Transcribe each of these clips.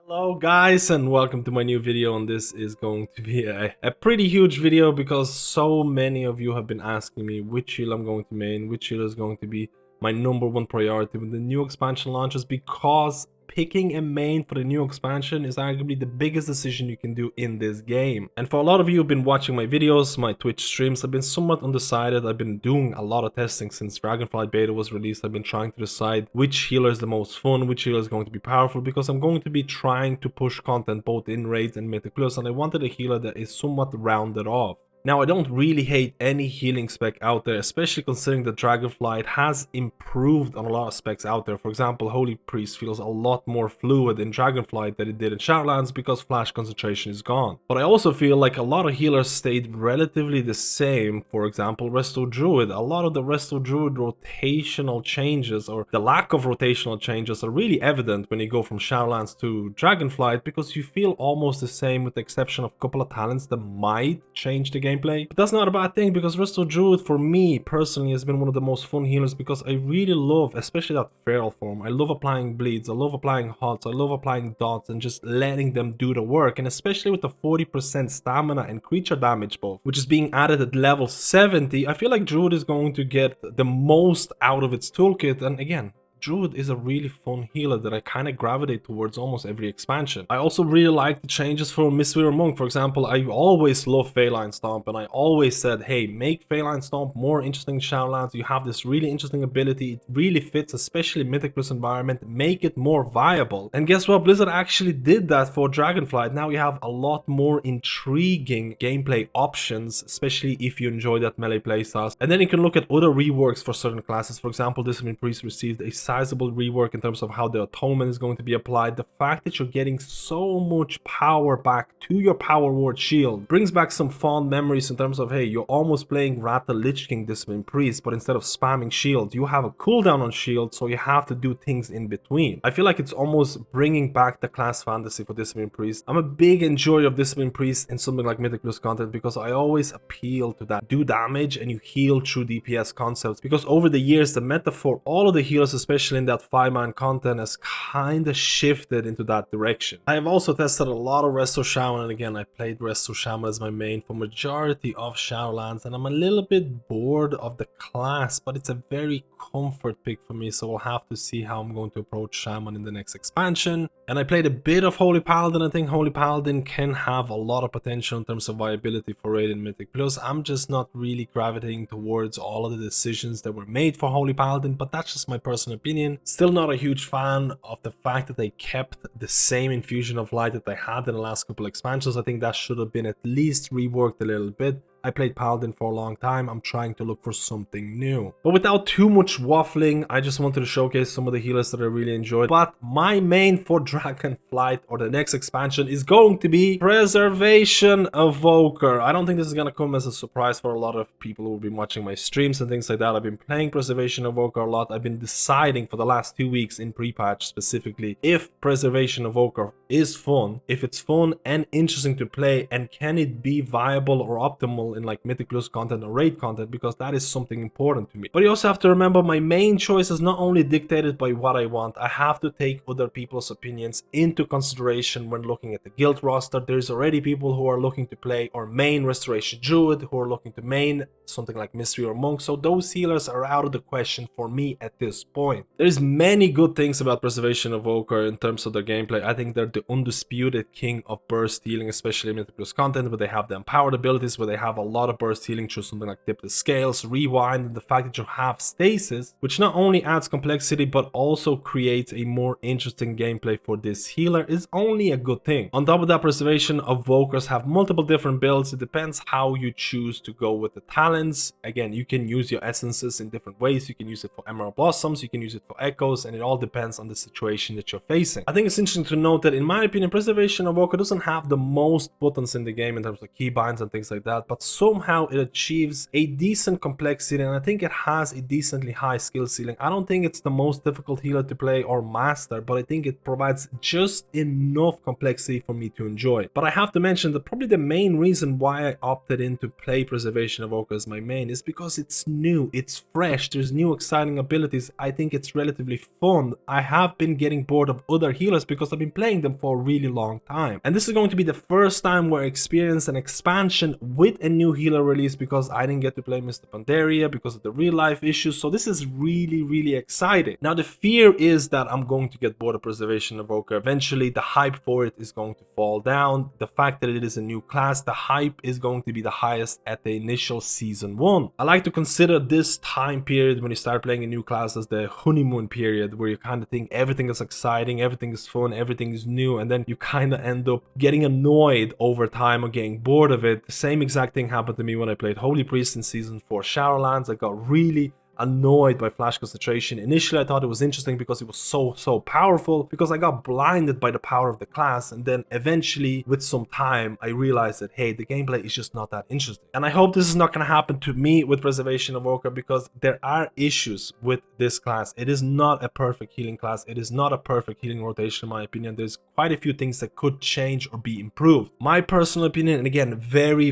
Hello guys and welcome to my new video, and this is going to be a pretty huge video because so many of you have been asking me which heal I'm going to main, which heal is going to be my #1 priority when the new expansion launches, because picking a main for the new expansion is arguably the biggest decision you can do in this game. And for a lot of you who've been watching my videos, my Twitch streams, I've been somewhat undecided. I've been doing a lot of testing since Dragonflight beta was released. I've been trying to decide which healer is the most fun, which healer is going to be powerful, because I'm going to be trying to push content both in raids and mythic plus, and I wanted a healer that is somewhat rounded off. Now, I don't really hate any healing spec out there, especially considering that Dragonflight has improved on a lot of specs out there. For example, Holy Priest feels a lot more fluid in Dragonflight than it did in Shadowlands because flash concentration is gone. But I also feel like a lot of healers stayed relatively the same. For example, Resto Druid. A lot of the Resto Druid rotational changes, or the lack of rotational changes, are really evident when you go from Shadowlands to Dragonflight, because you feel almost the same with the exception of a couple of talents that might change the game. But that's not a bad thing, because Resto Druid for me personally has been one of the most fun healers, because I really love, especially that feral form. I love applying bleeds, I love applying hots, I love applying dots and just letting them do the work. And especially with the 40% stamina and creature damage buff, which is being added at level 70, I feel like Druid is going to get the most out of its toolkit. And again, Druid is a really fun healer that I kind of gravitate towards almost every expansion. I also really like the changes for Mistweaver Monk. For example, I always love Feline Stomp, and I always said, hey, make Feline Stomp more interesting in Shadowlands. You have this really interesting ability. It really fits, especially Mythic Plus environment. Make it more viable. And guess what? Blizzard actually did that for Dragonflight. Now you have a lot more intriguing gameplay options, especially if you enjoy that melee playstyles. And then you can look at other reworks for certain classes. For example, Discipline Priest received a sizable rework in terms of how the atonement is going to be applied. The fact that you're getting so much power back to your power ward shield brings back some fond memories in terms of, hey, you're almost playing Rata Lich King Discipline Priest, but instead of spamming shield, you have a cooldown on shield, so you have to do things in between. I feel like it's almost bringing back the class fantasy for Discipline Priest. I'm a big enjoyer of Discipline Priest in something like Mythic Plus content, because I always appeal to that do damage and you heal through DPS concepts, because over the years the meta for all of the healers, especially in that 5-man content, has kind of shifted into that direction. I have also tested a lot of Resto Shaman, and again, I played Resto Shaman as my main for majority of Shadowlands, and I'm a little bit bored of the class, but it's a very comfort pick for me, so we'll have to see how I'm going to approach Shaman in the next expansion. And I played a bit of Holy Paladin. I think Holy Paladin can have a lot of potential in terms of viability for raid and Mythic Plus. I'm just not really gravitating towards all of the decisions that were made for Holy Paladin, but that's just my personal opinion. Still not a huge fan of the fact that they kept the same infusion of light that they had in the last couple expansions. I think that should have been at least reworked a little bit. I played Paladin for a long time. I'm trying to look for something new. But without too much waffling, I just wanted to showcase some of the healers that I really enjoyed. But my main for Dragonflight or the next expansion is going to be Preservation Evoker. I don't think this is going to come as a surprise for a lot of people who have been watching my streams and things like that. I've been playing Preservation Evoker a lot. I've been deciding for the last 2 weeks in pre-patch specifically if Preservation Evoker is fun, if it's fun and interesting to play, and can it be viable or optimal in like Mythic Plus content or raid content, because that is something important to me. But you also have to remember, my main choice is not only dictated by what I want. I have to take other people's opinions into consideration when looking at the guild roster. There's already people who are looking to play or main Restoration Druid, who are looking to main something like Mistweaver Monk, so those healers are out of the question for me at this point. There's many good things about Preservation Evoker in terms of their gameplay. I think they're the undisputed king of burst healing, especially in Mythic Plus content, where they have the empowered abilities, where they have a lot of burst healing through something like Tip the Scales, Rewind, and the fact that you have Stasis, which not only adds complexity but also creates a more interesting gameplay for this healer, is only a good thing. On top of that, Preservation Evokers have multiple different builds. It depends how you choose to go with the talents. Again, you can use your essences in different ways. You can use it for Emerald Blossoms, you can use it for Echoes, and it all depends on the situation that you're facing. I think it's interesting to note that in my opinion, Preservation Evoker doesn't have the most buttons in the game in terms of keybinds and things like that, but somehow it achieves a decent complexity, and I think it has a decently high skill ceiling. I don't think it's the most difficult healer to play or master, but I think it provides just enough complexity for me to enjoy. But I have to mention that probably the main reason why I opted in to play Preservation Evoker as my main is because it's new, it's fresh, there's new exciting abilities. I think it's relatively fun. I have been getting bored of other healers because I've been playing them for a really long time. And this is going to be the first time where I experience an expansion with a new healer release, because I didn't get to play Mr. Pandaria because of the real life issues. So this is really exciting. Now the fear is that I'm going to get bored of Preservation Evoker. Eventually the hype for it is going to fall down. The fact that it is a new class, the hype is going to be the highest at the initial season 1. I like to consider this time period when you start playing a new class as the honeymoon period, where you kind of think everything is exciting, everything is fun, everything is new, and then you kind of end up getting annoyed over time or getting bored of it. The same exact thing happened to me when I played Holy Priest in Season 4 Shadowlands. I got really annoyed by flash concentration. Initially I thought it was interesting because it was so powerful, because I got blinded by the power of the class, and then eventually with some time I realized that hey, the gameplay is just not that interesting. And I hope this is not going to happen to me with Preservation Evoker, because there are issues with this class. It is not a perfect healing class, it is not a perfect healing rotation in my opinion. There's quite a few things that could change or be improved. My personal opinion, and again very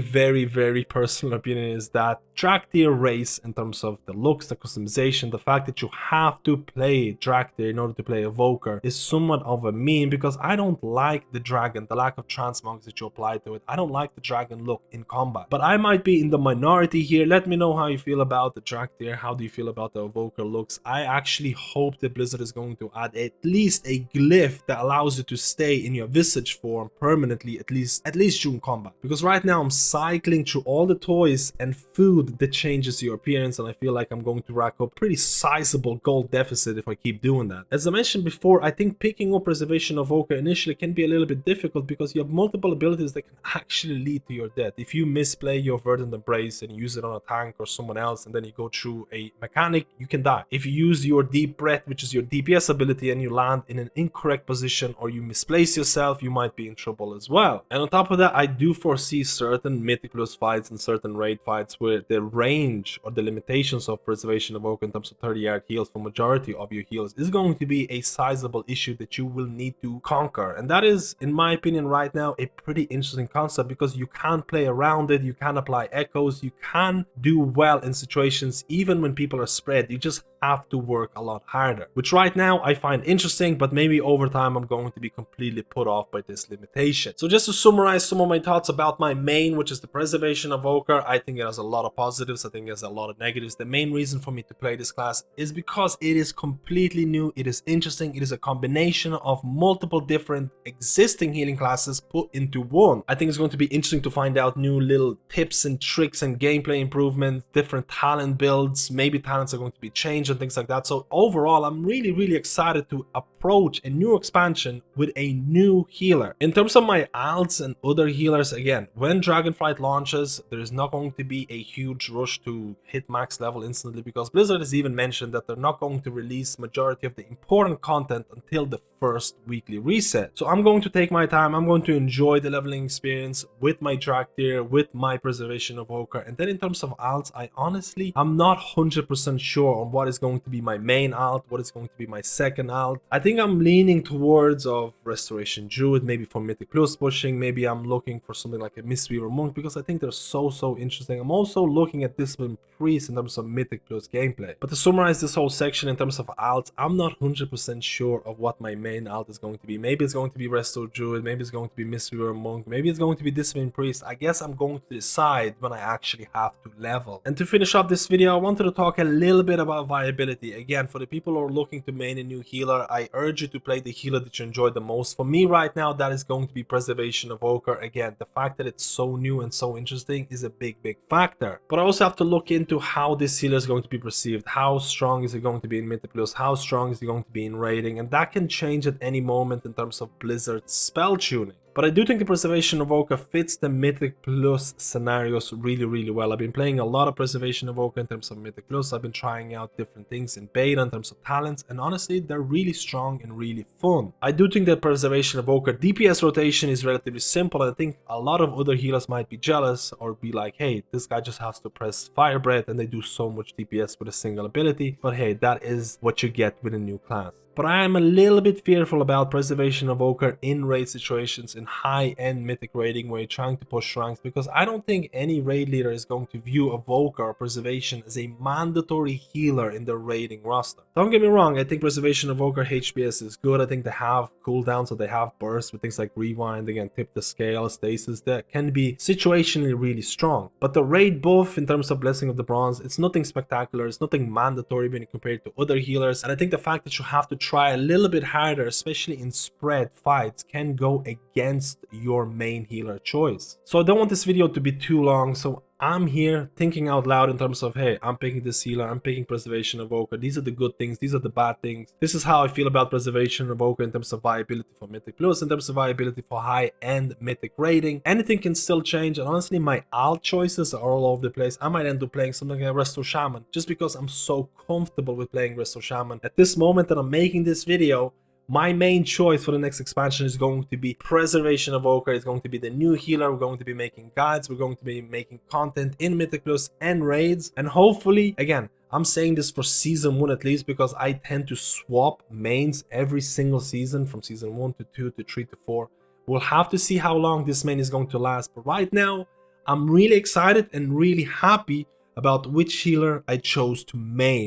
personal opinion, is that Dractyr race, in terms of the looks, the customization, the fact that you have to play Dractyr in order to play Evoker, is somewhat of a meme, because I don't like the dragon, the lack of transmogs that you apply to it. I don't like the dragon look in combat, but I might be in the minority here. Let me know how you feel about the Dractyr. How do you feel about the Evoker looks? I actually hope that Blizzard is going to add at least a glyph that allows you to stay in your visage form permanently, at least during combat, because right now I'm cycling through all the toys and food that changes your appearance, and I feel like I'm going to rack up pretty sizable gold deficit if I keep doing that. As I mentioned before, I think picking up Preservation Evoker initially can be a little bit difficult, because you have multiple abilities that can actually lead to your death. If you misplay your Verdant Embrace and use it on a tank or someone else, and then you go through a mechanic, you can die. If you use your Deep Breath, which is your DPS ability, and you land in an incorrect position, or you misplace yourself, you might be in trouble as well. And on top of that, I do foresee certain Mythic Plus fights and certain raid fights where the range or the limitations of Preservation Evoker in terms of 30-yard heals for majority of your heals is going to be a sizable issue that you will need to conquer. And that is, in my opinion right now, a pretty interesting concept, because you can play around it, you can apply echoes, you can do well in situations even when people are spread. You just have to work a lot harder, which right now I find interesting, but maybe over time I'm going to be completely put off by this limitation. So just to summarize some of my thoughts about my main, which is the Preservation Evoker, I think it has a lot of positives, I think it has a lot of negatives. The main reason for me to play this class is because it is completely new, it is interesting, it is a combination of multiple different existing healing classes put into one. I think it's going to be interesting to find out new little tips and tricks and gameplay improvements, different talent builds, maybe talents are going to be changed and things like that. So overall, I'm really excited to approach a new expansion with a new healer. In terms of my alts and other healers, again, when Dragonflight launches, there is not going to be a huge rush to hit max level instantly, because Blizzard has even mentioned that they're not going to release majority of the important content until the first weekly reset. So I'm going to take my time, I'm going to enjoy the leveling experience with my Dractyr, with my Preservation Evoker. And then in terms of alts, I'm not 100% sure on what is going to be my main alt, what is going to be my second alt. I think I'm leaning towards of Restoration Druid, maybe for Mythic Plus pushing. Maybe I'm looking for something like a Mistweaver Monk, because I think they're so interesting. I'm also looking at Discipline Priest in terms of Mythic Plus gameplay. But to summarize this whole section in terms of alts, I'm not 100% sure of what my main alt is going to be. Maybe it's going to be Resto Druid, maybe it's going to be Mistweaver Monk, maybe it's going to be Discipline Priest. I guess I'm going to decide when I actually have to level. And to finish off this video, I wanted to talk a little bit about viability. Again, for the people who are looking to main a new healer, I urge you to play the healer that you enjoy the most. For me right now, that is going to be Preservation Evoker. Again, the fact that it's so new and so interesting is a big factor. But I also have to look into how this healer is going to be perceived. How strong is it going to be in Mythic Plus? How strong is it going to be in raiding? And that can change at any moment in terms of Blizzard's spell tuning. But I do think the Preservation Evoker fits the Mythic Plus scenarios really well. I've been playing a lot of Preservation Evoker in terms of Mythic Plus. I've been trying out different things in beta in terms of talents, and honestly, they're really strong and really fun. I do think that Preservation Evoker DPS rotation is relatively simple. I think a lot of other healers might be jealous or be like, hey, this guy just has to press Fire Breath and they do so much DPS with a single ability. But hey, that is what you get with a new class. But I am a little bit fearful about Preservation Evoker in raid situations in high-end mythic raiding where you're trying to push ranks, because I don't think any raid leader is going to view Evoker or Preservation as a mandatory healer in their raiding roster. Don't get me wrong, I think Preservation Evoker HPS is good. I think they have cooldowns, so they have bursts with things like rewinding and tip the scale, stasis that can be situationally really strong. But the raid buff in terms of Blessing of the Bronze, it's nothing spectacular, it's nothing mandatory when compared to other healers, and I think the fact that you have to try a little bit harder, especially in spread fights, can go against your main healer choice. So I don't want this video to be too long, so I'm here thinking out loud in terms of, hey, I'm picking this healer, I'm picking Preservation Evoker, these are the good things, these are the bad things. This is how I feel about Preservation Evoker in terms of viability for Mythic Plus, in terms of viability for high-end Mythic raiding. Anything can still change, and honestly, my alt choices are all over the place. I might end up playing something like Resto Shaman, just because I'm so comfortable with playing Resto Shaman. At this moment that I'm making this video, my main choice for the next expansion is going to be Preservation Evoker. It's going to be the new healer. We're going to be making guides. We're going to be making content in Mythic Plus and raids. And hopefully, again, I'm saying this for season 1 at least, because I tend to swap mains every single season from season 1 to 2 to 3 to 4. We'll have to see how long this main is going to last. But right now, I'm really excited and really happy about which healer I chose to main.